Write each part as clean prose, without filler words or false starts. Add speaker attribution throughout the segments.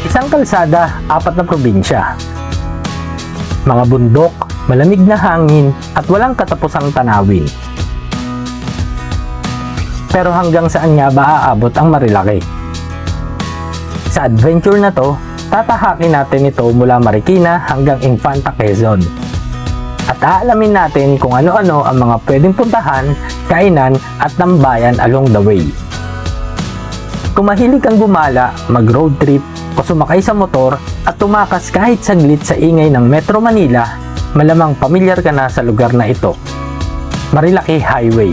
Speaker 1: Isang kalsada, 4 na probinsya. Mga bundok, malamig na hangin at walang katapusang tanawin. Pero hanggang saan nga ba aabot ang Marilaki? Sa adventure na to, tatahakin natin ito mula Marikina hanggang Infanta, Quezon. At aalamin natin kung ano-ano ang mga pwedeng puntahan, kainan at tambayan along the way. Kung mahilig kang gumala, mag-road trip o sumakay sa motor at tumakas kahit saglit sa ingay ng Metro Manila, malamang pamilyar ka na sa lugar na ito. Marilaki Highway.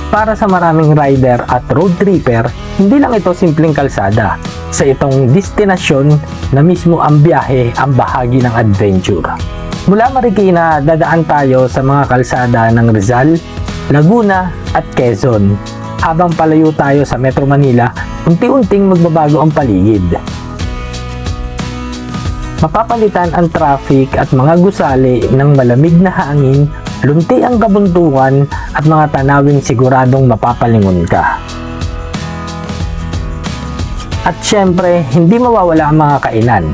Speaker 1: Para sa maraming rider at road tripper, hindi lang ito simpleng kalsada. Sa itong destinasyon na mismo ang biyahe ang bahagi ng adventure. Mula Marikina, dadaan tayo sa mga kalsada ng Rizal, Laguna at Quezon. Habang palayo tayo sa Metro Manila, unti-unting magbabago ang paligid. Mapapalitan ang traffic at mga gusali ng malamig na hangin, lunti ang kabuntukan at mga tanawing siguradong mapapalingon ka. At syempre, hindi mawawala ang mga kainan,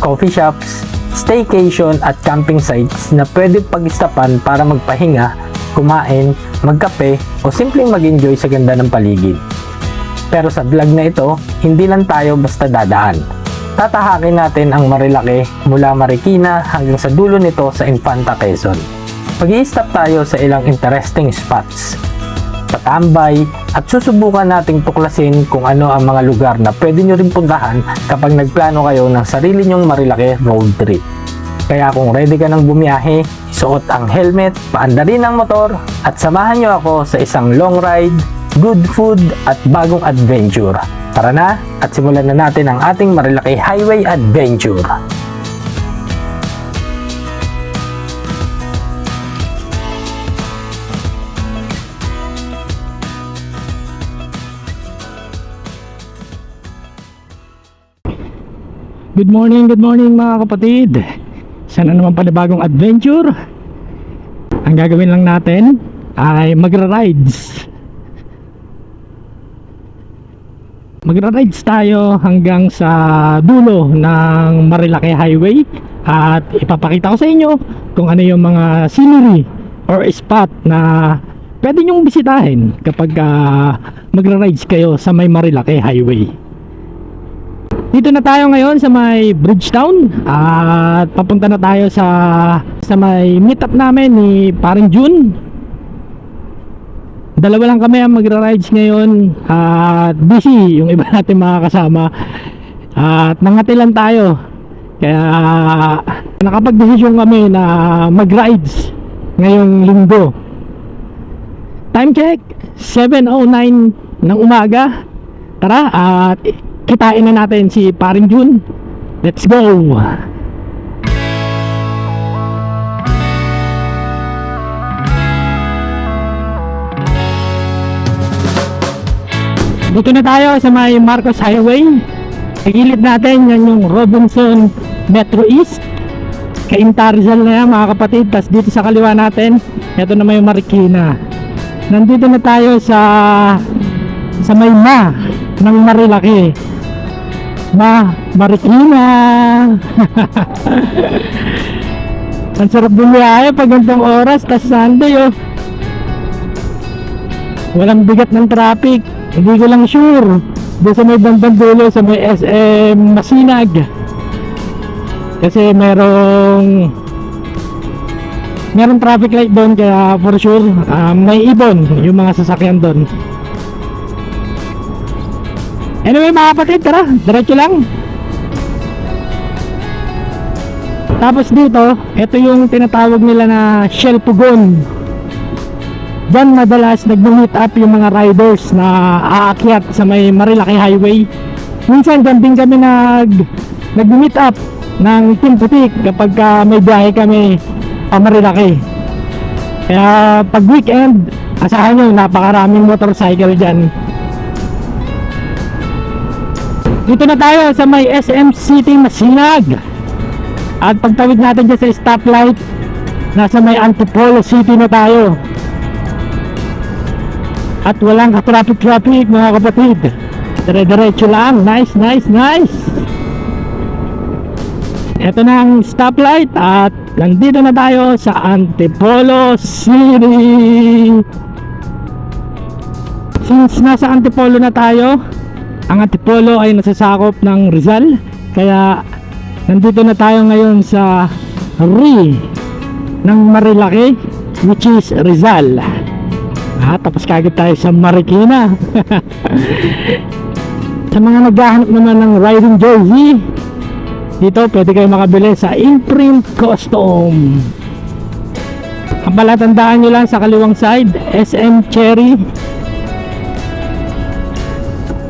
Speaker 1: coffee shops, staycation at camping sites na pwede pag-istapan para magpahinga, kumain, magkape o simpleng mag-enjoy sa ganda ng paligid. Pero sa vlog na ito, hindi lang tayo basta dadaan. Tatahakin natin ang Marilaki mula Marikina hanggang sa dulo nito sa Infanta, Quezon. Mag-i-stop tayo sa ilang interesting spots, patambay at susubukan nating tuklasin kung ano ang mga lugar na pwede nyo rin puntahan kapag nagplano kayo ng sarili nyong Marilaki road trip. Kaya kung ready ka ng bumiyahe, suot ang helmet, paandarin ang motor at samahan nyo ako sa isang long ride, good food at bagong adventure. Tara na at simulan na natin ang ating Marilaki Highway Adventure.
Speaker 2: Good morning mga kapatid. Sana naman panibagong adventure. Ang gagawin lang natin ay magra-rides. Magra-rides tayo hanggang sa dulo ng Marilaki Highway at ipapakita ko sa inyo kung ano yung mga scenery or spot na pwede nyong bisitahin kapag magra-rides kayo sa may Marilaki Highway. Dito na tayo ngayon sa may Bridgetown at papunta na tayo sa may meetup namin ni Paring June. Dalawa lang kami ang magra-rides ngayon at busy yung iba natin mga kasama at nangatilan tayo. Kaya nakapag-desisyon kami na mag-rides ngayong linggo. Time check, 7:09 ng umaga. Tara at kitain na natin si Paring June. Let's go! Dito na tayo sa may Marcos Highway. Sa gilid natin, yan yung Robinson Metro East. Cainta Rizal na yan mga kapatid. Tapos dito sa kaliwa natin, ito na may Marikina. Nandito na tayo sa may ng Marilaki. Marikina. Ang sarap bumiyahe pag gantong oras. Tas Sunday walang bigat ng traffic. Hindi ko lang sure doon sa may bandang dulo sa may SM Masinag kasi merong traffic light doon, kaya for sure may ibon yung mga sasakyan doon. Anyway mga kapatid, tara, diretso lang. Tapos dito, ito yung tinatawag nila na Shell Pugon. Diyan madalas nag-meet up yung mga riders na aakyat sa may Marilaki Highway. Minsan dyan din kami nag-meet up ng Team Putik kapag may biyahe kami pa Marilaki. Kaya pag weekend, asahan nyo, napakaraming motorcycle dyan. Dito na tayo sa may SM City Masinag. At pagtawid natin dyan sa stoplight, nasa may Antipolo City na tayo. At walang traffic mga kapatid. Dire-diretso lang. Nice. Ito na ang stoplight at nandito na tayo sa Antipolo City. Since nasa Antipolo na tayo, ang Antipolo ay nasasakop ng Rizal, kaya nandito na tayo ngayon sa RI ng Marilaki, which is Rizal. Tapos kagad tayo sa Marikina. Sa mga naghahanap naman ng riding jersey, dito pwede kayo makabili sa Imprint Custom. Ang palatandaan nyo lang sa kaliwang side, SM Cherry.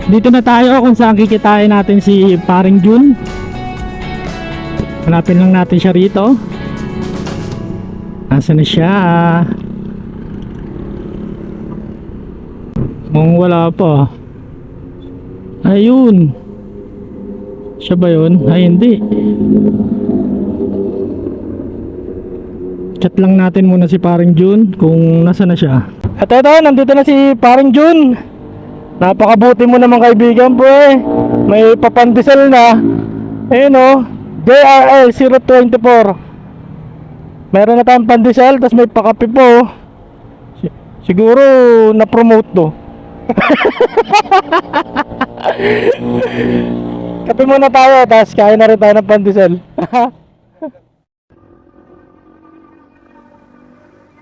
Speaker 2: Dito na tayo kung saan kikitain natin si Paring Jun. Hanapin lang natin siya rito. Nasaan na siya? Mukhang wala pa. Ayun. Siya ba yun? Ay, hindi. Chat lang natin muna si Paring Jun kung nasa na siya. At ito, nandito na si Paring Jun. Napakabuti mo naman kaibigan po eh. May papandesal na. Ayun o, JRL 024. Meron na tayong pandesal, tapos may pakape po. Siguro na-promote to. Kape muna tayo, tapos kain na rin tayo ng pandesal.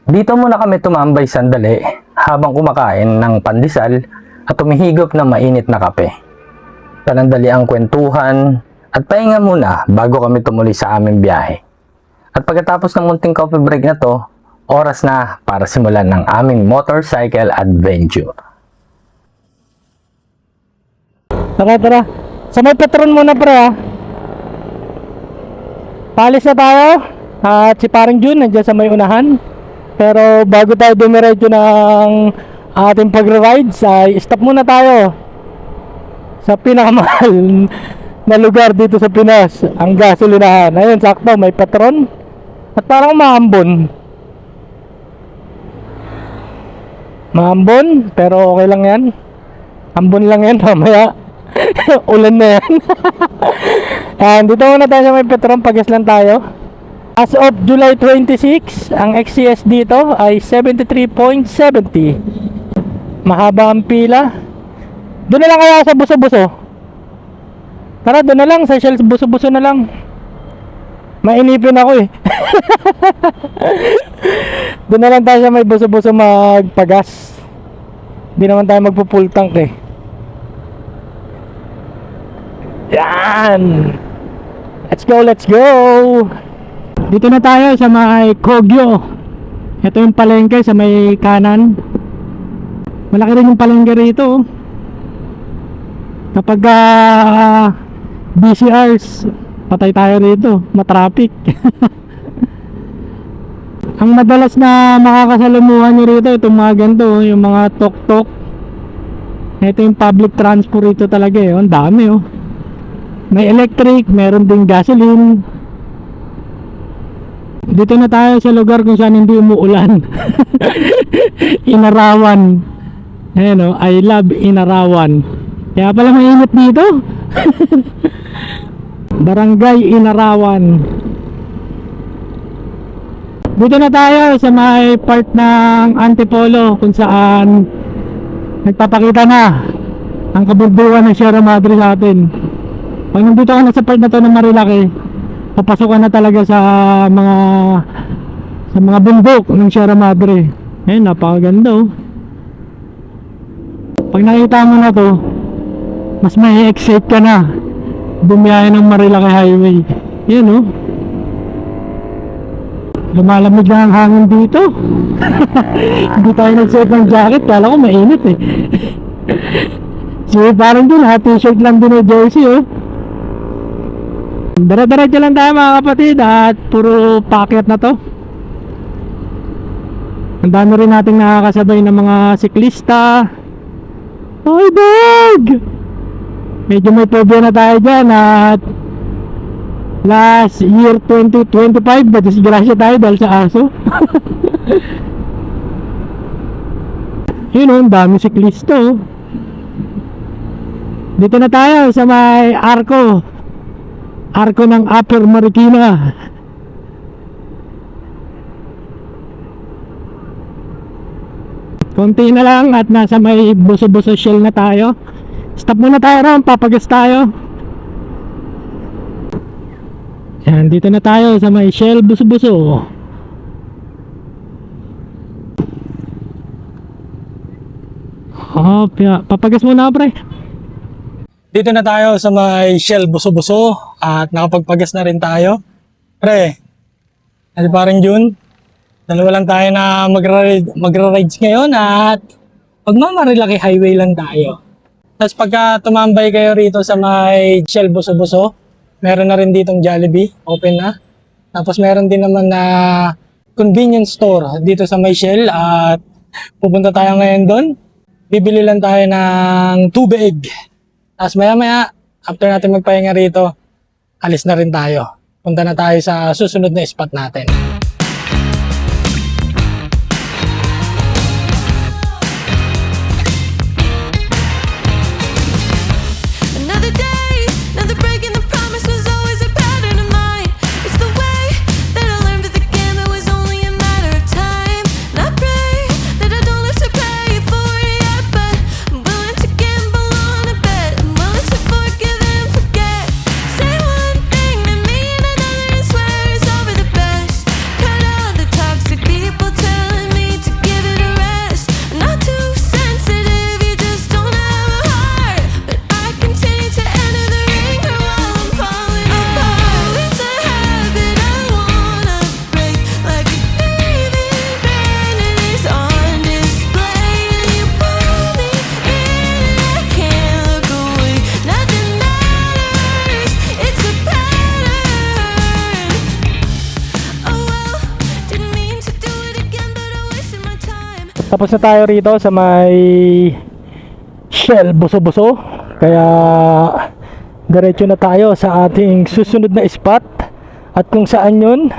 Speaker 1: Dito muna kami tumambay sandali habang kumakain ng pandesal at tumihigop ng mainit na kape. Panandali ang kwentuhan at pahinga muna bago kami tumuloy sa aming biyahe. At pagkatapos ng munting coffee break na to, oras na para simulan ng aming motorcycle adventure.
Speaker 2: Tara. Sa may Petron muna pre ha. Palis na tayo. At si Paring Jun nandiyan sa may unahan. Pero bago tayo dumiretso ng ating pag-rides ay stop muna tayo sa pinakamahal na lugar dito sa Pinas, ang gasolinahan. Ayun, sakto, may Petron. At parang maambon. Maambon, pero okay lang yan. Ambon lang yan, mamaya ulan na yan. And dito muna tayo sa may Petron, pagas lang tayo. As of July 26, ang XCS dito ay 73.70. Mahaba ang pila. Doon na lang kaya sa buso-buso. Tara, doon na lang sa Shell, buso-buso na lang. Mainipin ako eh. Doon na lang tayo sa may buso-buso magpagas. Hindi naman tayo magpo-full tank eh. Yan! Let's go! Dito na tayo sa may Kogyo. Ito yung palengke sa may kanan. Malaki rin yung palengke rito. Kapag busy hours, patay tayo rito, matraffic. Ang madalas na makakasalamuhan nyo rito, itong mga ganito, yung mga tok-tok. Ito yung public transport rito talaga eh. Ang dami oh. May electric, meron ding gasoline. Dito na tayo sa lugar kung saan hindi umuulan. Inarawan. Ayan oh, I love Inarawan. Kaya pala mainit dito. Barangay Inarawan. Dito na tayo sa may part ng Antipolo kung saan nagpapakita na ang kabunduan ng Sierra Madre sa atin. Pag nandito ka na sa part na to ng Marilaki, papasok ka na talaga sa mga bundok ng Sierra Madre. Ayun, napakaganda oh. Pag nakita mo na to, mas may excite ka na bumiyahe ng Marilaki Highway. Yan oh. Lumalamig na ang hangin dito. Hindi tayo nagsuot ng jacket, kala ko mainit eh. So parang dun ha, t-shirt lang din o jersey oh. Dara-diretso lang tayo mga kapatid at puro paakyat na to. Ang dami rin nating nakakasabay ng mga siklista. Ay dog! Medyo may phobia na tayo dyan at last year 2025 disgrasya tayo dahil sa aso. Yun oh, ang dami siklista oh. Dito na tayo sa may Arco. arko ng Upper Marikina. Konti na lang at nasa may Buso-Buso Shell na tayo. Stop muna tayo ron, papagas tayo. Yan, dito na tayo sa may Shell Buso-Buso. Oh, papagas muna pre. Dito na tayo sa may Shell Buso-Buso at nakapagpagas na rin tayo. Pre, ano parang June? Dalawa lang tayo na magra-rides ngayon at magmamarilaki highway lang tayo. Tapos pagka tumambay kayo rito sa may Shell Buso-Buso, meron na rin ditong Jollibee, open na. Tapos meron din naman na convenience store dito sa may Shell at pupunta tayo ngayon doon. Bibili lang tayo ng tubig. Tapos maya-maya, after natin magpahinga rito, alis na rin tayo. Punta na tayo sa susunod na spot natin.
Speaker 3: Another day, another break, and the promise was always a pattern of mine. It's the way that I learned that the game, it was only a matter of time. And I pray that I don't have to pay for it yet, but I'm willing to gamble on a bet. I'm willing to forgive and forget. Say one thing to me and another and swear it's over the best. Cut out the toxic people telling me to give it a rest. I'm not too sensitive, you just don't have a heart. But I continue to enter the ringer while I'm falling apart. It's a habit I wanna break, like a thieving brand, and it's on display. And you pull me in, and I can't look away. Nothing matters, it's a pattern. Oh well, didn't mean to do it again, but I wasted my time.
Speaker 2: Tapos na tayo rito sa may Shell Buso-Buso. Kaya diretso na tayo sa ating susunod na spot. At kung saan yun,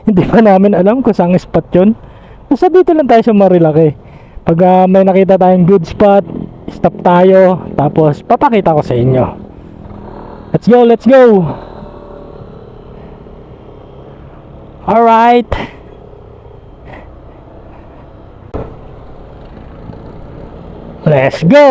Speaker 2: hindi pa namin alam kung saan spot yun. Basta dito lang tayo sa Marilaki. Pag may nakita tayong good spot, stop tayo. Tapos papakita ko sa inyo. Let's go, let's go! Alright. Let's go!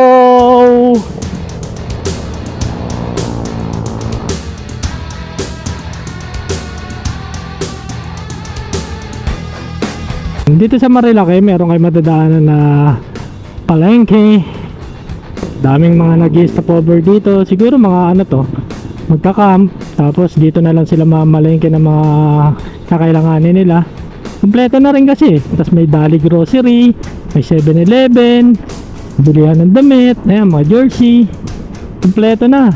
Speaker 2: Dito sa Marilaki, meron kayo madadaanan na palengke. Daming mga nag-stop over dito. Siguro mga ano to, magka-camp. Tapos dito na lang sila mamalengke ng mga kakailanganin nila. Kompleto na rin kasi. Tapos may Dali Grocery, may 7-Eleven, bilihan ng damit, ayan, mga jersey. Kompleto na.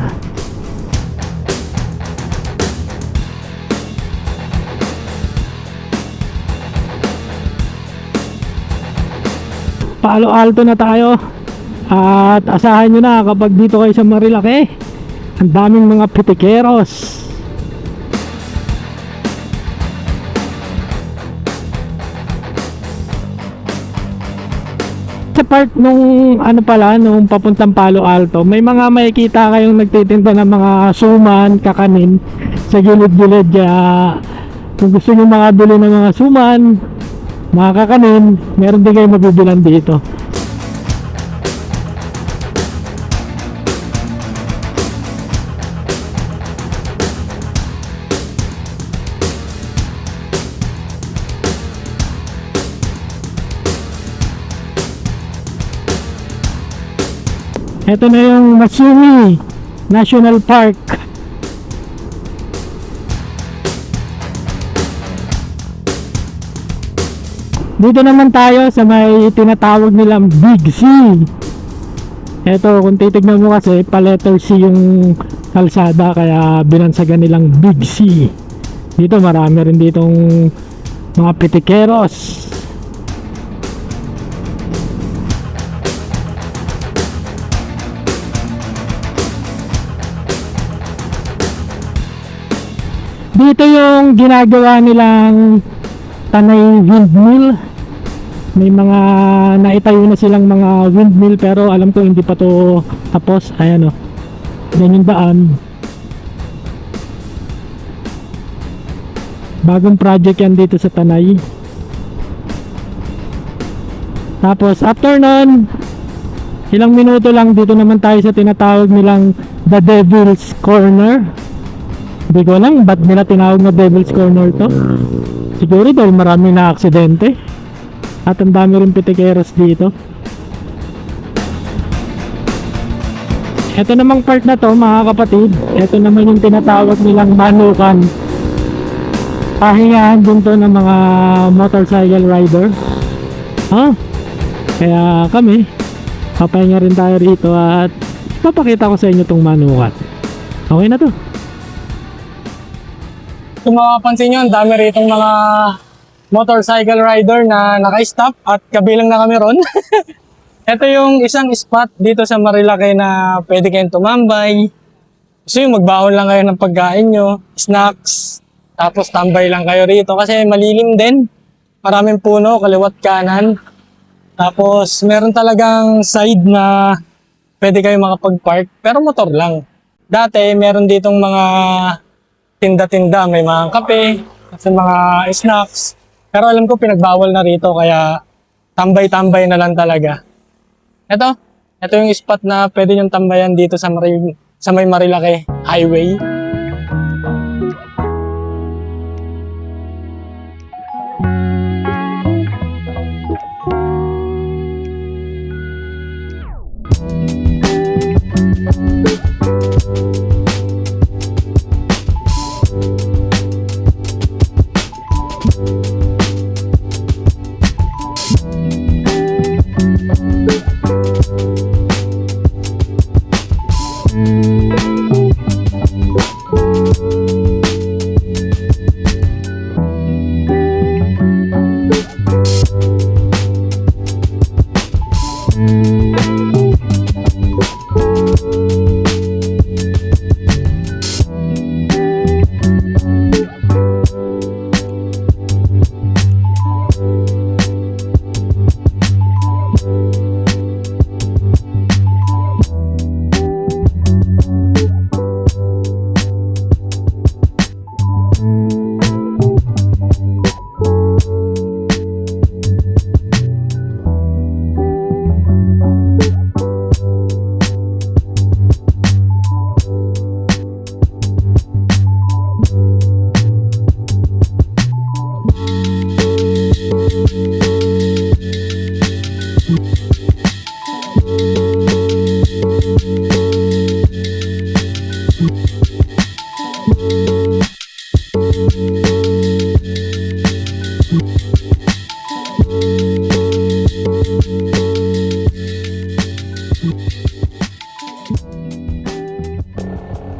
Speaker 2: Palo Alto na tayo. At asahan nyo na kapag dito kayo sa Marilaki, ang daming mga pitikeros. Sa part nung ano pala, nung papuntang Palo Alto, may mga makikita kayong nagtitinda ng mga suman, kakanin sa gilid-gilid. Kung gusto nyo makabili ng mga suman, mga kakanin, meron din kayo mabibilan dito. Ito na yung Masumi National Park. Dito naman tayo sa may tinatawag nilang Big C. Ito, kung titignan mo kasi, pa letter C yung kalsada, kaya binansagan nilang Big C. Dito marami rin ditong mga pitikeros. Dito yung ginagawa nilang Tanay Windmill. May mga naitayo na silang mga windmill, pero alam ko hindi pa to tapos. Ayan o, yan yung daan. Bagong project yan dito sa Tanay. Tapos after nun, ilang minuto lang dito naman tayo sa tinatawag nilang The Devil's Corner. Hindi ko alam ba't nila tinawag na Devil's Corner to. Siguro dahil marami na aksidente. At ang dami rin pitikeros dito. Ito namang part na to mga kapatid, ito naman yung tinatawag nilang manukan. Pahingahan din to ng mga motorcycle rider. Kaya kami, papahinga rin tayo rito at papakita ko sa inyo tong manukan. Okay na to.
Speaker 4: Kung mapapansin nyo, ang dami rito mga motorcycle rider na naka-stop at kabilang na kami ron. Ito yung isang spot dito sa Marilaki na pwede kayong tumambay. So yung magbaon lang kayo ng pagkain nyo, snacks, tapos tambay lang kayo rito kasi malilim din. Maraming puno, kaliwat kanan. Tapos meron talagang side na pwede kayo makapag-park, pero motor lang. Dati meron ditong mga tinda-tinda, may mga kape, at mga snacks. Pero alam ko pinagbawal na rito kaya tambay-tambay na lang talaga. Ito yung spot na pwede niyong tambayan dito sa may Marilaki Highway.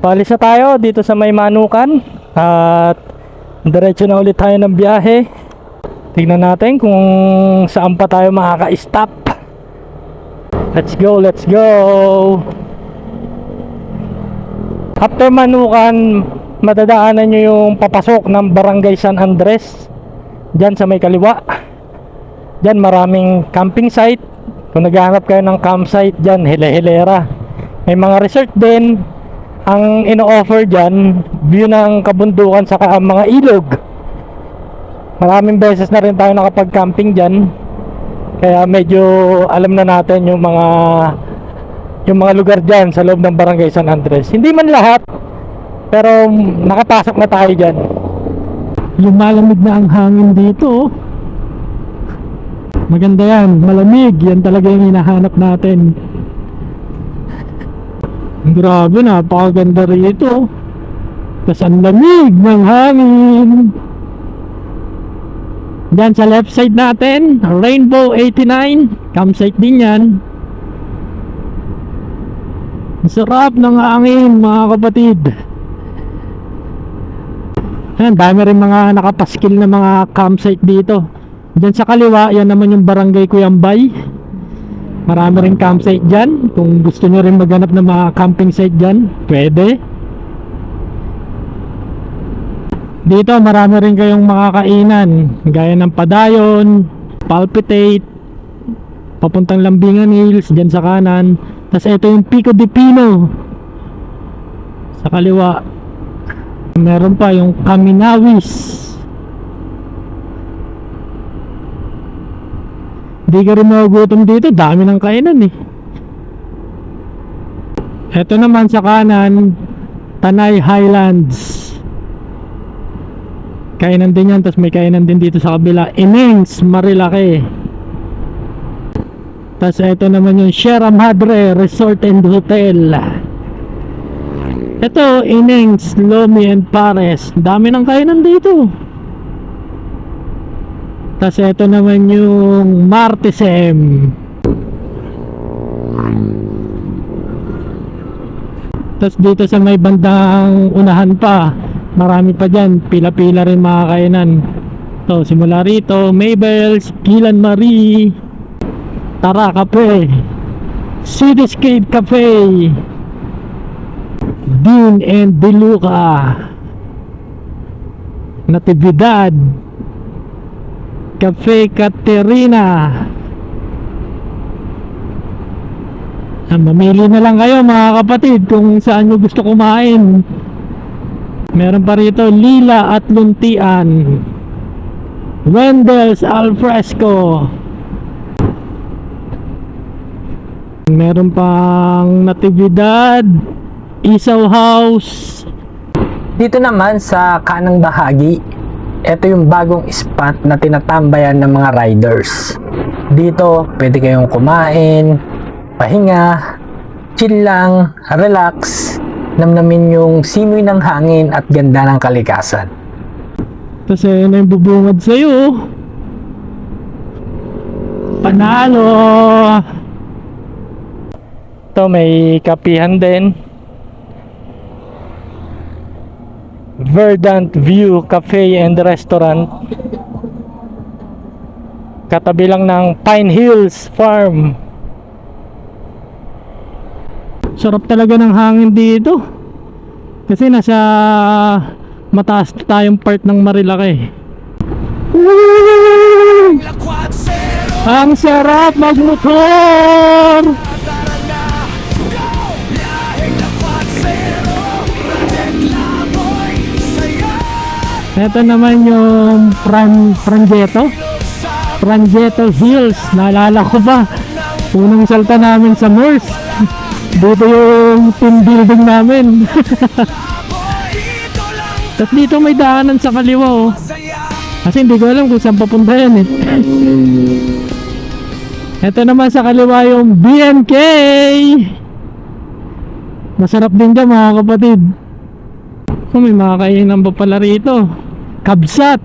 Speaker 2: Palis na tayo dito sa may manukan at diretso na ulit tayo ng biyahe. Tignan natin kung saan pa tayo makaka-stop. Let's go, let's go. After manukan, madadaanan nyo yung papasok ng Barangay San Andres. Diyan sa may kaliwa. Diyan maraming camping site. Kung naghahanap kayo ng campsite diyan, Hile-Hilera. May mga resort din. Ang ino-offer dyan, view ng kabundukan sa mga ilog. Maraming beses na rin tayo nakapag-camping dyan. Kaya medyo alam na natin yung mga lugar dyan sa loob ng Barangay San Andres. Hindi man lahat, pero nakapasok na tayo dyan. Yung malamig na ang hangin dito. Maganda yan, malamig. Yan talaga yung hinahanap natin. Grabe, napakaganda rito. Tapos ang lamig ng hangin. Diyan sa left side natin, Rainbow 89. Campsite din yan. Ang sarap ng hangin mga kapatid. Ayan, dami rin mga nakapaskil na mga campsite dito. Diyan sa kaliwa, yan naman yung Barangay Cuyambay. Marami rin campsite dyan. Kung gusto nyo rin maghanap ng mga camping site dyan, pwede. Dito marami rin kayong makakainan, gaya ng Padayon, Palpitate, papuntang Lambingan Hills dyan sa kanan. Tapos ito yung Pico de Pino sa kaliwa. Meron pa yung Caminawis. Di ka rin magugutom dito, dami ng kainan eh. Ito naman sa kanan, Tanay Highlands. Kainan din yan, tapos may kainan din dito sa kabila, Inengs, Marilaki. Tapos ito naman yung Sierra Madre Resort and Hotel. Ito, Inengs, Lomi and Pares. Dami ng kainan dito. Tapos ito naman yung Martesem. Tapos dito sa may bandang unahan pa, marami pa dyan, pila-pila rin mga kainan. So simula rito, Mabel's, Gilan Marie, Tara Cafe, Cityscape Cafe, Dean and Deluca, Natividad, Cafe Caterina. Mamili na lang kayo mga kapatid kung saan nyo gusto kumain. Meron pa rito Lila at Luntian, Wendel's Alfresco. Meron pang Natividad, Isaw House.
Speaker 1: Dito naman sa kanang bahagi, ito yung bagong spot na tinatambayan ng mga riders. Dito, pwede kayong kumain, pahinga, chill lang, relax, namnamin yung simoy ng hangin at ganda ng kalikasan.
Speaker 2: Tapos ayun na yung bubungad sa'yo. Panalo! Ito may kapihan din. Verdant View Cafe and Restaurant. Katabi lang ng Pine Hills Farm. Sarap talaga ng hangin dito. Kasi nasa mataas tayong part ng Marilaki. Woo! Ang sarap magmotor! Ito naman yung Frangetto Hills. Naalala ko ba? Unang salta namin sa Moors. Dito yung team building namin. Tapos dito may daanan sa kaliwa oh. Kasi hindi ko alam kung saan papunta yan eh. Ito naman sa kaliwa yung BNK. Masarap din dyan mga kapatid. May mga kainan pa pala rito. Kabsat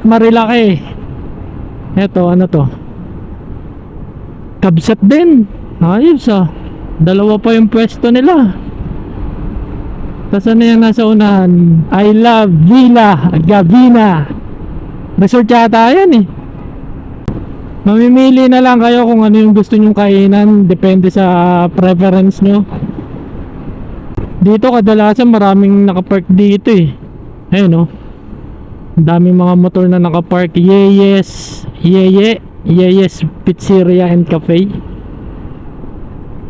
Speaker 2: Marilaki. Ito ano to? Kabsat din. Ayos ah. Dalawa pa yung pwesto nila. Tapos ano yung nasa unahan? I Love Villa Gavina Resort yata yan eh. Mamimili na lang kayo kung ano yung gusto nyong kainan. Depende sa preference nyo. Dito kadalasan maraming nakapark dito eh. Ayun oh. Daming mga motor na nakapark. Yeyes Pizzeria and Cafe.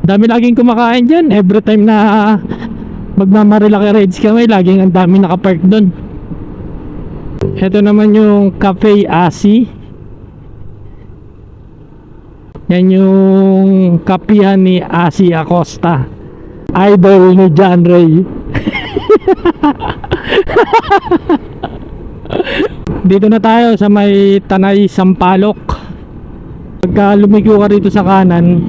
Speaker 2: Dami laging kumakain dyan. Every time na magmamarilaki rides kami, laging ang dami nakapark doon. Ito naman yung Cafe Asi. Yan yung kapihan ni Asi Acosta, idol ni John Ray. Dito na tayo sa may Tanay Sampaloc. Pagka lumigo ka rito sa kanan,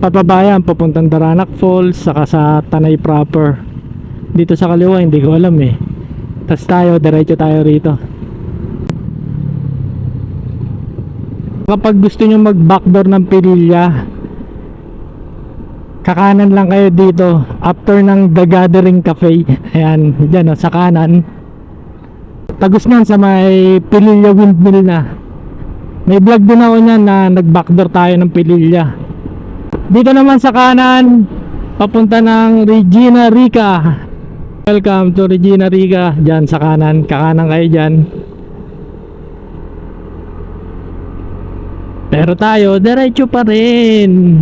Speaker 2: papabayan papuntang Daranac Falls, saka sa Tanay proper. Dito sa kaliwa hindi ko alam eh. Tas tayo, diretso tayo rito. Kapag gusto nyo mag backdoor ng Pililla, kakanan lang kayo dito after ng The Gathering Cafe. Ayan, dyan sa kanan. Tagos nyan sa may Pililla Windmill na. May vlog din ako nyan na nag backdoor tayo ng Pililla. Dito naman sa kanan, papunta ng Regina Rica. Welcome to Regina Rica. Dyan sa kanan, kakanan kayo dyan. Pero tayo, diretso pa rin.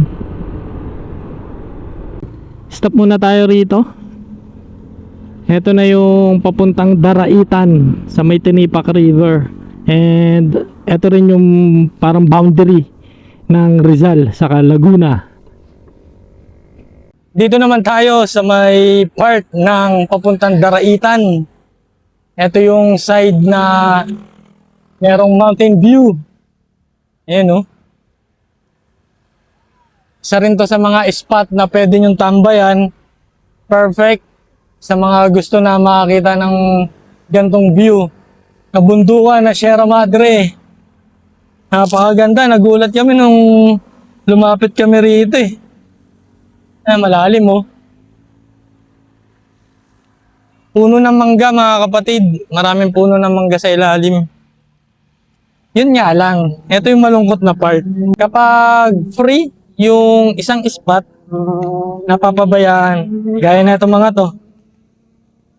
Speaker 2: Stop muna tayo rito. Ito na yung papuntang Daraitan sa may Tinipak River. And ito rin yung parang boundary ng Rizal sa Laguna.
Speaker 4: Dito naman tayo sa may part ng papuntang Daraitan. Ito yung side na merong mountain view. Ayan, oh. Isa rin to sa mga spot na pwede nyong tambayan. Perfect sa mga gusto na makakita ng gantong view. Kabundukan na Sierra Madre. Napakaganda. Nagulat kami nung lumapit kami rito eh. Malalim oh. Puno ng mangga mga kapatid. Maraming puno ng mangga sa ilalim. Yun nga lang. Ito yung malungkot na part. Kapag free yung isang spot, napapabayaan. Gaya na itong mga to.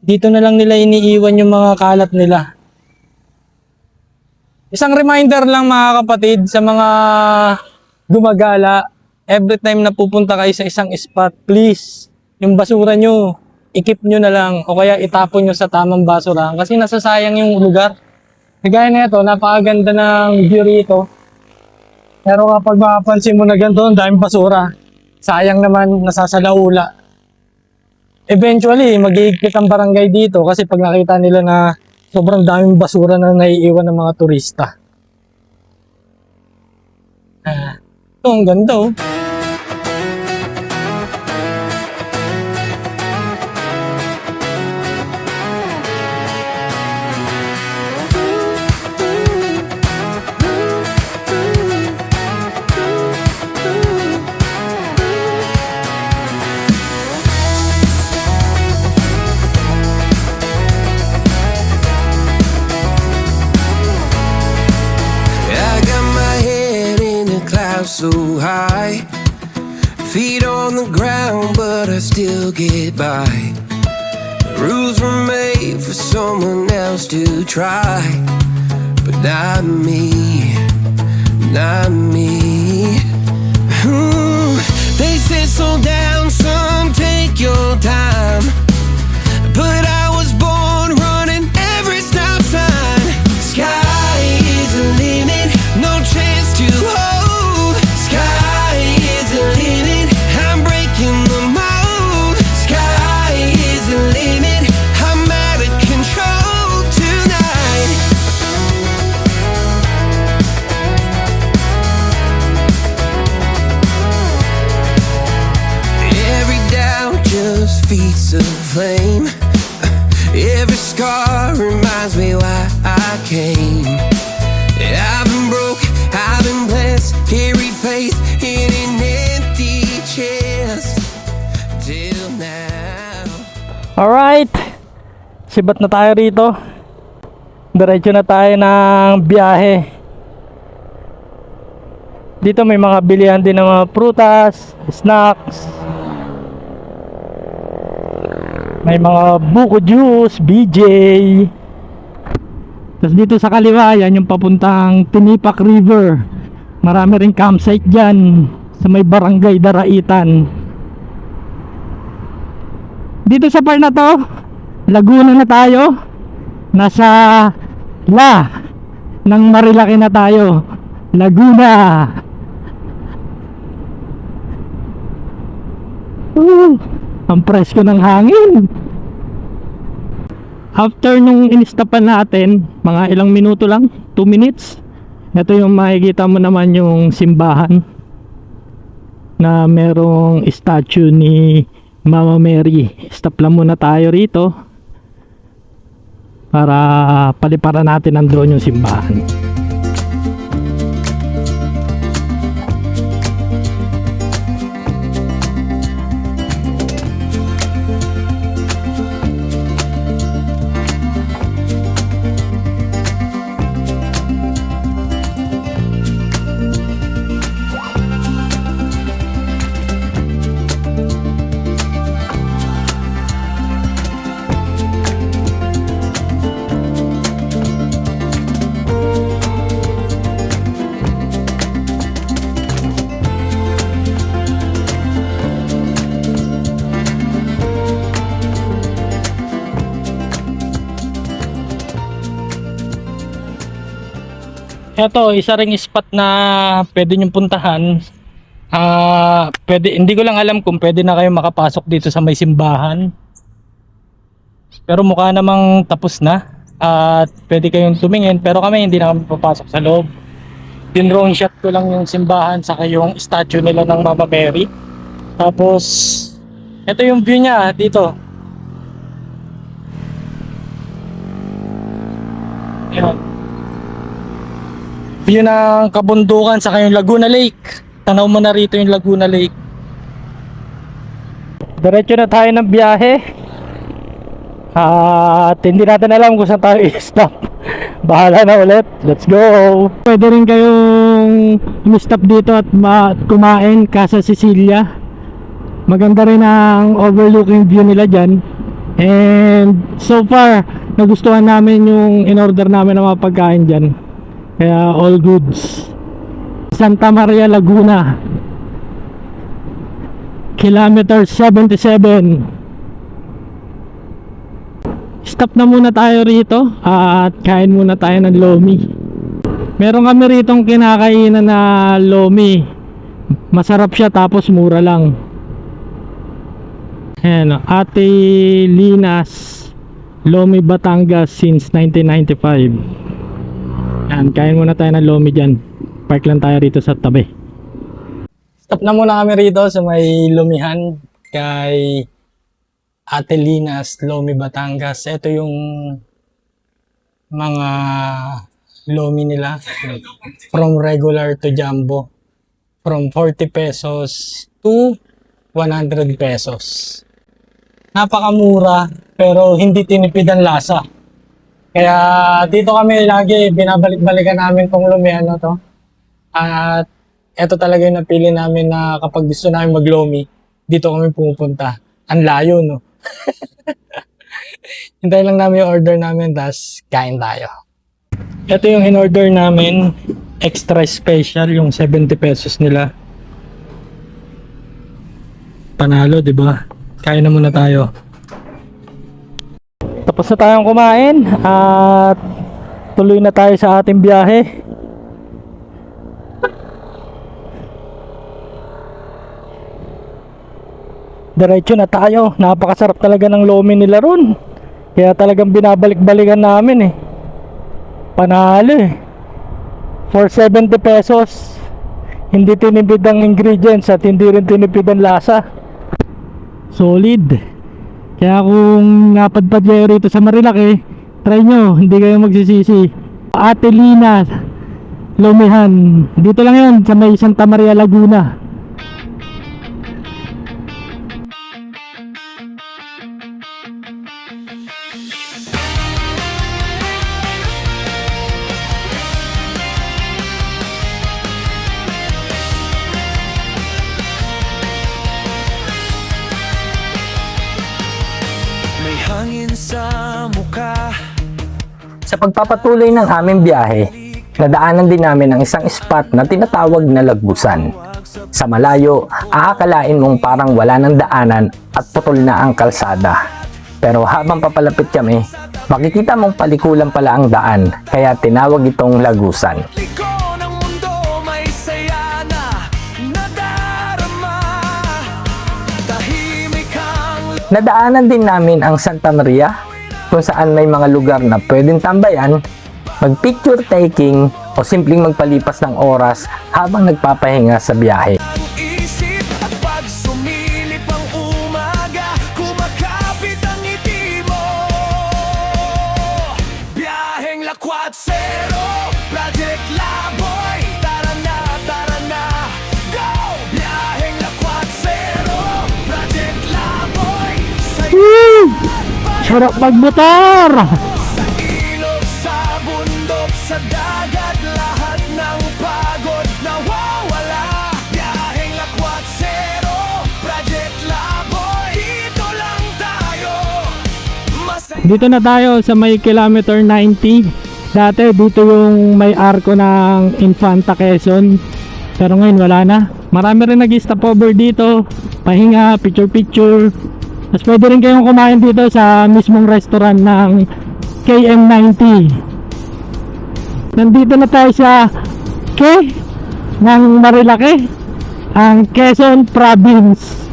Speaker 4: Dito na lang nila iniiwan yung mga kalat nila. Isang reminder lang mga kapatid sa mga gumagala. Every time na pupunta kayo sa isang spot, please, yung basura nyo, ikip nyo na lang o kaya itapon nyo sa tamang basura kasi nasasayang yung lugar. Kagaya na ito, napakaganda ng view rito. Pero kapag mapapansin mo na ganito, ang daming basura. Sayang naman, nasasalaula. Eventually, mag-iigpit ang barangay dito kasi pag nakita nila na sobrang daming basura na naiiwan ng mga turista. Ito, ang ganda oh.
Speaker 5: I got my head in the clouds so high, feet on the ground, but I still get by. The rules were made for someone else to try, but not me, not me. They said slow down, son, take your time, but I was born running every stop sign. Sky is the limit, no chance to hold. Sky is the limit, I'm breaking the mold. Sky is the limit, I'm out of control tonight. Every doubt just feeds the flame. Every scar reminds me why I came. I've been broke, I've been blessed, carried faith in an empty chest till now.
Speaker 2: Alright, sibat na tayo rito. Diretso na tayo ng biyahe. Dito may mga bilihan din ng mga prutas, snacks. May mga buko juice, BJ. Tapos dito sa kaliwa, yan yung papuntang Tinipak River. Marami rin campsite dyan sa may barangay Daraitan. Dito sa part na to, Laguna na tayo. Nasa ng Marilaki na tayo. Laguna. Ang presko ng hangin. After nung inistapan natin, mga ilang minuto lang, 2 minutes, ito yung makikita mo naman yung simbahan na merong statue ni Mama Mary. Stop lang muna tayo rito para paliparan natin ang drone yung simbahan. Eto, isa ring spot na pwede nyong puntahan. Pwede, hindi ko lang alam kung pwede na kayo makapasok dito sa may simbahan. Pero mukha namang tapos na. At pwede kayong tumingin. Pero kami hindi na kami papasok sa loob. Din-drone shot ko lang yung simbahan saka yung statue nila ng Mama Mary. Tapos, ito yung view niya dito. Ayan. View ng kabundukan saka yung Laguna Lake. Tanaw mo na rito yung Laguna Lake. Diretso na tayo ng biyahe. At hindi natin alam kung saan tayo i-stop. Bahala na ulit. Let's go! Pwede rin kayong i-stop dito at kumain Casa Cecilia. Maganda rin ang overlooking view nila dyan. And so far, nagustuhan namin yung in-order namin ng mga pagkain dyan. Kaya all goods. Santa Maria Laguna, kilometer 77. Stop na muna tayo rito at kain muna tayo ng lomi. Meron kami ritong kinakainan na lomi. Masarap siya tapos mura lang. Ayan, Ate Linas Lomi Batangas since 1995. Ayan, kain muna tayo ng lomi dyan. Park lang tayo rito sa tabi.
Speaker 4: Stop na muna kami rito sa may lumihan kay Ate Linas, Lomi, Batangas. Ito yung mga lomi nila from regular to jumbo. From 40 pesos to 100 pesos. Napakamura pero hindi tinipid ang lasa. Kaya dito kami lagi binabalik-balikan namin tong lumihan na to. At eto talaga yung napili namin na kapag gusto namin maglomi, dito kami pumupunta. Ang layo, no? Hintay lang namin yung order namin, tas kain tayo.
Speaker 2: Ito yung in-order namin, extra special, yung 70 pesos nila. Panalo, di ba? Kain na muna tayo. Tapos na tayong kumain at tuloy na tayo sa ating biyahe. Diretso na tayo. Napakasarap talaga ng lomi nila ron. Kaya talagang binabalik-balikan namin eh. Panalo eh. For 70 pesos, hindi tinipid ang ingredients at hindi rin tinipid ang lasa. Solid. Kaya kung napadpad kayo rito sa Marilaki, try nyo, hindi kayo magsisisi. Ate Lina Lomihan. Dito lang yan sa may Santa Maria Laguna.
Speaker 5: May hangin sa mukha.
Speaker 1: Sa pagpapatuloy ng aming biyahe, nadaanan din namin ang isang spot na tinatawag na Lagbusan. Sa malayo, aakalain mong parang wala ng daanan at putol na ang kalsada. Pero habang papalapit kami, makikita mong palikulan pala ang daan, kaya tinawag itong Lagusan.
Speaker 5: Liko ng mundo may saya na nadarama. Tahimik ang
Speaker 1: Nadaanan din namin ang Santa Maria, kung saan may mga lugar na pwedeng tambayan, mag-picture taking o simpleng magpalipas ng oras habang nagpapahinga sa biyahe.
Speaker 5: isip at pag sumilip ang umaga, kumakapit ang ngiti mo. Biyaheng Lakwat Zero, Project Laboy, tara na, go! Biyaheng Lakwat Zero, Project Laboy,
Speaker 2: Sarap magmotor!
Speaker 5: sa ilog, sa bundok, sa dagat, lahat ng pagod nawawala. Biyaheng Lakwat Zero, Project Laboy, dito lang tayo.
Speaker 2: Dito na tayo sa may kilometer 90. Dati dito yung may arko ng Infanta Quezon. Pero ngayon wala na. Marami rin nag-stopover dito. Pahinga, picture-picture. Tapos pwede rin kayong kumain dito sa mismong restaurant ng KM90. nandito na tayo sa ng Marilake, ang Quezon Province.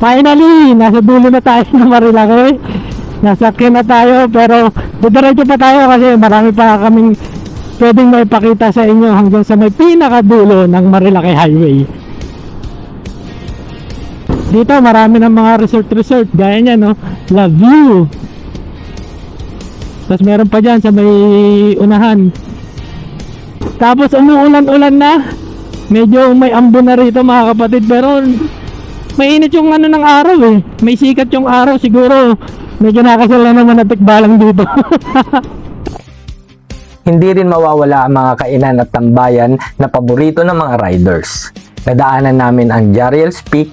Speaker 2: Finally, nasa dulo na tayo ng Marilake. Nasa na tayo, pero diretso pa tayo kasi marami pa kaming pwedeng maipakita sa inyo hanggang sa may pinakadulo ng Marilake Highway. Dito marami ng mga resort gaya niya, no? La View. Tapos meron pa dyan sa may unahan. Tapos umuulan-ulan na. Medyo may ambon na rito mga kapatid, pero mainit yung ano ng araw eh. May sikat yung araw, siguro medyo nakasala naman na tikbalang dito.
Speaker 1: Hindi rin mawawala ang mga kainan at tambayan na paborito ng mga riders. Nadaanan namin ang Jariel's Peak,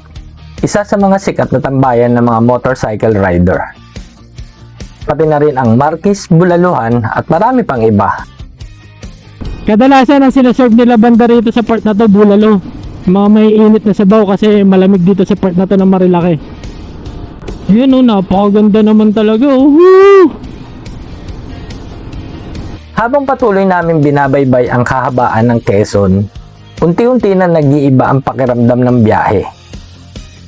Speaker 1: isa sa mga sikat na tambayan ng mga motorcycle rider. Pati na rin ang Marquis Bulaluhan at marami pang iba.
Speaker 2: Kadalasan ang sinaserve nila banda rito sa part na to, bulalo. Mga may init na sabaw kasi malamig dito sa part na to ng Marilake. Yun oh, napakaganda naman talaga. Woo!
Speaker 1: Habang patuloy namin binabaybay ang kahabaan ng Quezon, unti-unti na nag-iiba ang pakiramdam ng biyahe.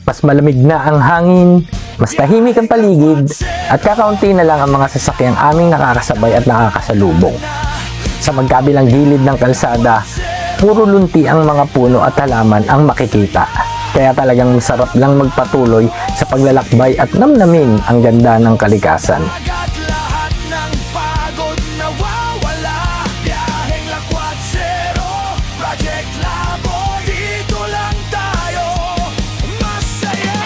Speaker 1: Mas malamig na ang hangin, mas tahimik ang paligid, at kakaunti na lang ang mga sasakyang aming nakakasabay at nakakasalubong. Sa magkabilang gilid ng kalsada, puro lunti ang mga puno at halaman ang makikita. Kaya talagang masarap lang magpatuloy sa paglalakbay at namnamin ang ganda ng kalikasan.
Speaker 5: Agad lahat ng pagod nawawala. Biyaheng Lakwat Zero, Project Labo, dito lang tayo masaya.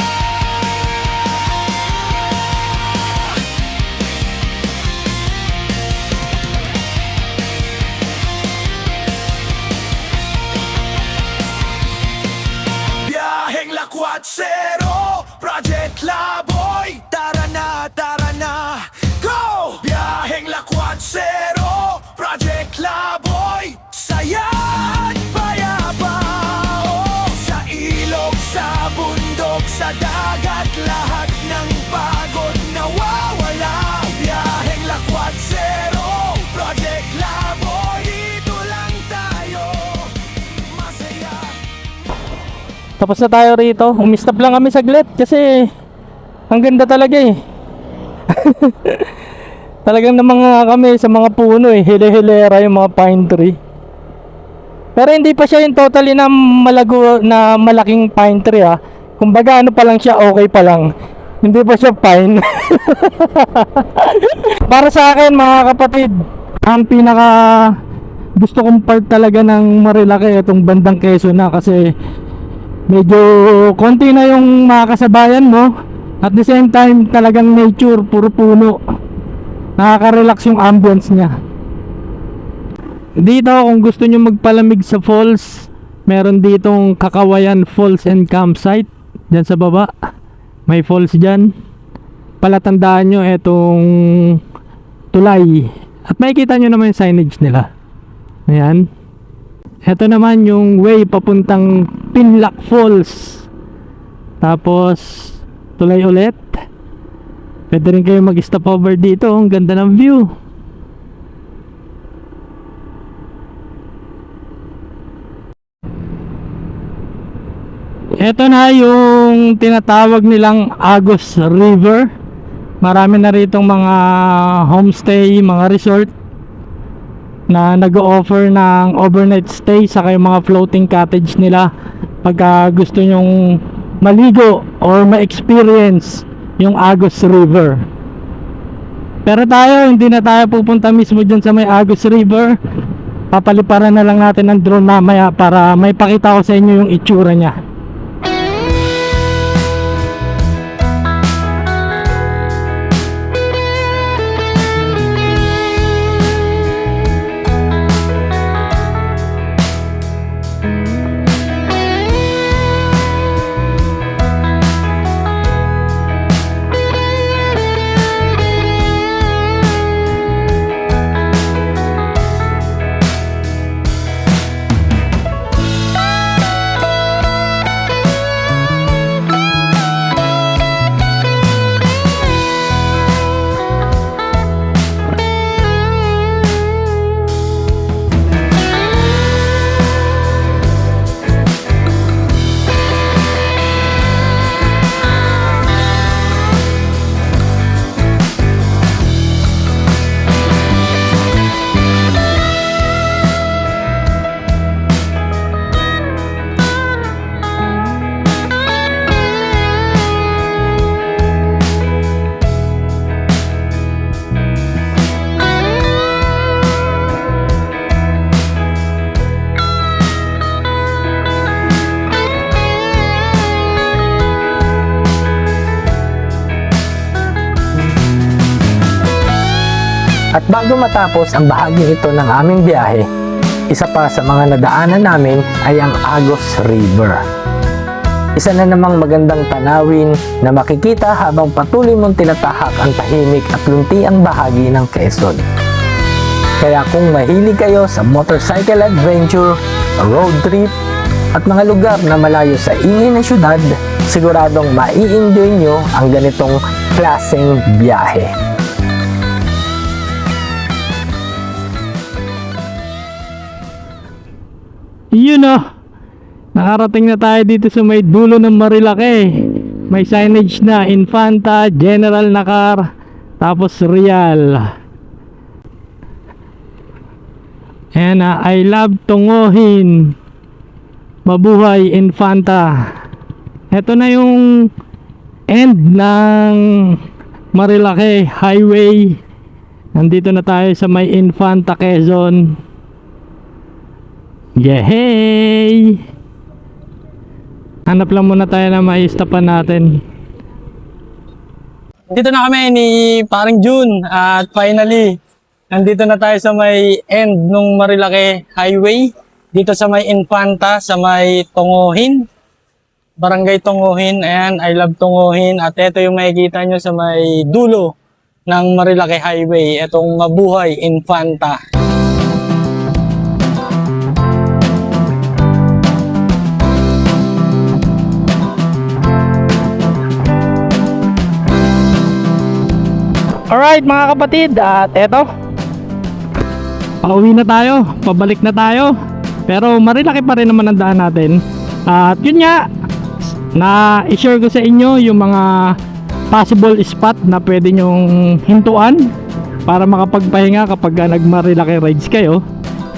Speaker 5: Biyaheng Lakwat Zero, Project Laboy, tara na, go! Biyaheng Lakwat Zero, Project Laboy, saya at payapa, oh. Sa ilog, sa bundok, sa dagat, lahat ng pagod nawawala. Biyaheng Lakwat Zero, Project Laboy, dito lang tayo masaya.
Speaker 2: Tapos na tayo rito. Umistop lang kami saglit kasi ang ganda talaga eh. Talagang namanga kami sa mga puno eh. Hile-hilera yung mga pine tree. Pero hindi pa siya yung totally na malago na malaking pine tree ah. Kumbaga ano pa lang siya, okay pa lang. Hindi pa siya pine. Para sa akin mga kapatid, ang pinaka gusto kong part talaga ng Marilake itong bandang Quezon na kasi medyo konti na yung mga kasabayan mo. At the same time, talagang nature, puro puno. Nakaka-relax yung ambience niya. Dito, kung gusto nyo magpalamig sa falls, meron ditong Kakawayan Falls and Campsite. Diyan sa baba, may falls dyan. Palatandaan nyo itong tulay. At makikita nyo naman yung signage nila. Ayan. Ito naman yung way papuntang Pinlac Falls. Tapos tulay ulit. Pwede rin kayo mag-stop over dito. Ang ganda ng view. Ito na yung tinatawag nilang Agos River. Marami na ritong mga homestay, mga resort na nag-o-offer ng overnight stay saka yung mga floating cottage nila pagka gusto nyong maligo or ma-experience yung Agos River. Pero tayo, hindi na tayo pupunta mismo dyan sa may Agos River. Papaliparan na lang natin ng drone mamaya para may pakita ko sa inyo yung itsura niya.
Speaker 1: At bago matapos ang bahagi ito ng aming biyahe, isa pa sa mga nadaanan namin ay ang Agos River. Isa na namang magandang tanawin na makikita habang patuloy mong tinatahak ang tahimik at luntiang bahagi ng Quezon. Kaya kung mahilig kayo sa motorcycle adventure, road trip, at mga lugar na malayo sa ingay ng syudad, siguradong mai-enjoy nyo ang ganitong klaseng biyahe.
Speaker 2: Yun o, nakarating na tayo dito sa may dulo ng Marilake. May signage na Infanta, General Nakar, tapos Real. Ayan na, I love Tunguhin, mabuhay Infanta. Ito na yung end ng Marilake Highway. Nandito na tayo sa may Infanta, Quezon. Yehey! Hanap lang muna tayo na maistapan natin.
Speaker 4: Dito na kami ni Paring June at finally, nandito na tayo sa may end ng Marilake Highway. Dito sa may Infanta, sa may Tunguhin. Barangay Tunguhin. Ayan, I love Tunguhin. At ito yung makikita nyo sa may dulo ng Marilake Highway. Itong mabuhay Infanta.
Speaker 2: Alright mga kapatid, at eto, pauwi na tayo, pabalik na tayo. Pero Marilake pa rin naman ang daan natin. At yun nga, na-share ko sa inyo yung mga possible spot na pwede nyong hintuan para makapagpahinga kapag nag-Marilake rides kayo.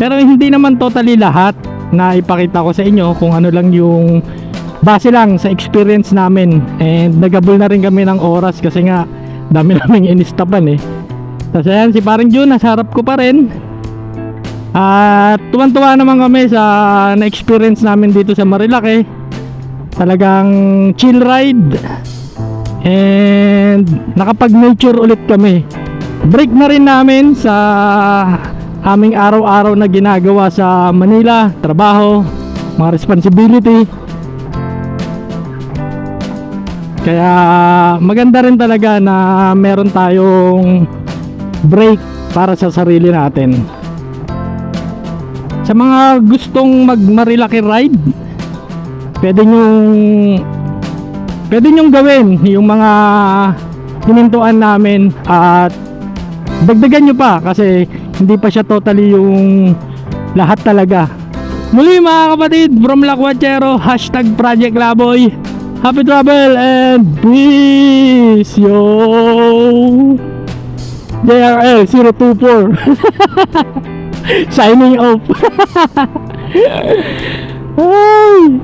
Speaker 2: Pero hindi naman totally lahat na ipakita ko sa inyo, kung ano lang yung base lang sa experience namin. And nagabol na rin kami ng oras kasi nga dami naming inistapan eh. Tapos ayan, si Paring June nasa harap ko pa rin. At tuwan-tuwa naman kami sa na-experience namin dito sa Marilake. Talagang chill ride. And nakapag-nature ulit kami. Break na rin namin sa aming araw-araw na ginagawa sa Manila, trabaho, mga responsibility. Kaya maganda rin talaga na meron tayong break para sa sarili natin. Sa mga gustong mag-Marilake ride, pwede nyong gawin yung mga hinintuan namin at dagdagan nyo pa kasi hindi pa siya totally yung lahat talaga. Muli mga kapatid, from Lakwachero, #Project Laboy. Happy travel and peace, yo! JRL 024 signing off. Ay!